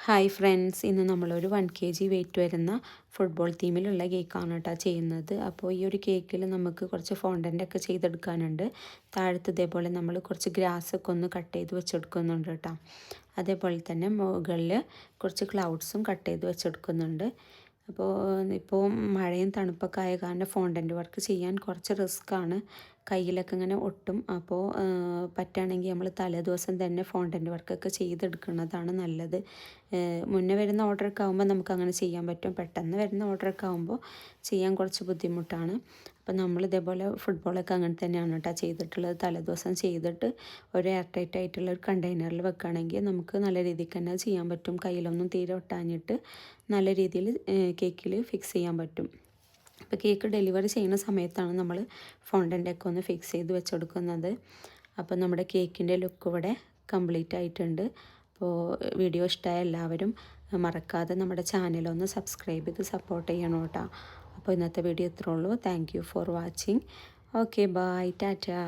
Hi friends, ഇന്ന് നമ്മളൊരു 1 kg wait വരുന്ന ഫുട്ബോൾ തീമിലുള്ള കേക്കാണ് കേട്ടോ ചെയ്യുന്നത്. അപ്പോൾ ഈ ഒരു കേക്കിൽ നമുക്ക് കുറച്ച് ഫോണ്ടൻ്റ് ഒക്കെ ചെയ്തെടുക്കാനുണ്ട്. താഴത്ത് ഇതേപോലെ നമ്മൾ കുറച്ച് ഗ്രാസൊക്കെ ഒന്ന് കട്ട് ചെയ്ത് വെച്ചെടുക്കുന്നുണ്ട് കേട്ടോ. അതേപോലെ തന്നെ മുകളിൽ കുറച്ച് ക്ലൗഡ്സും കട്ട് ചെയ്ത് വെച്ചെടുക്കുന്നുണ്ട്. അപ്പോൾ ഇപ്പോൾ മഴയും തണുപ്പൊക്കെ ആയ കാരണം ഫോണ്ടൻ്റ് വർക്ക് ചെയ്യാൻ കുറച്ച് റിസ്ക്കാണ്. കയ്യിലൊക്കെ ഇങ്ങനെ ഒട്ടും. അപ്പോൾ പറ്റുകയാണെങ്കിൽ നമ്മൾ തലേദിവസം തന്നെ ഫോണ്ടൻ്റ് വർക്കൊക്കെ ചെയ്തെടുക്കുന്നതാണ് നല്ലത്. മുന്നേ വരുന്ന ഓർഡറൊക്കെ ആകുമ്പോൾ നമുക്ക് അങ്ങനെ ചെയ്യാൻ പറ്റും. പെട്ടെന്ന് വരുന്ന ഓർഡറൊക്കെ ആകുമ്പോൾ ചെയ്യാൻ കുറച്ച് ബുദ്ധിമുട്ടാണ്. അപ്പോൾ നമ്മൾ ഇതേപോലെ ഫുട്ബോളൊക്കെ അങ്ങനെ തന്നെയാണ് കേട്ടോ ചെയ്തിട്ടുള്ളത്. തലേദിവസം ചെയ്തിട്ട് ഒരു എയർ ടൈറ്റ് ആയിട്ടുള്ള ഒരു കണ്ടെയ്നറിൽ വെക്കുകയാണെങ്കിൽ നമുക്ക് നല്ല രീതിക്ക് തന്നെ ചെയ്യാൻ പറ്റും. കയ്യിലൊന്നും തീരെ ഒട്ടാഞ്ഞിട്ട് നല്ല രീതിയിൽ കേക്കിൽ ഫിക്സ് ചെയ്യാൻ പറ്റും. അപ്പോൾ കേക്ക് ഡെലിവറി ചെയ്യുന്ന സമയത്താണ് നമ്മൾ ഫോണ്ടൻ്റൊക്കെ ഒന്ന് ഫിക്സ് ചെയ്ത് വെച്ചെടുക്കുന്നത്. അപ്പോൾ നമ്മുടെ കേക്കിൻ്റെ ലുക്ക് ഇവിടെ കംപ്ലീറ്റ് ആയിട്ടുണ്ട്. അപ്പോൾ വീഡിയോ ഇഷ്ടമായ എല്ലാവരും മറക്കാതെ നമ്മുടെ ചാനലൊന്ന് സബ്സ്ക്രൈബ് ചെയ്ത് സപ്പോർട്ട് ചെയ്യണം കേട്ടോ. അപ്പോൾ ഇന്നത്തെ വീഡിയോ ഇത്രേ ഉള്ളൂ. Thank you for watching. Okay, bye, Tata.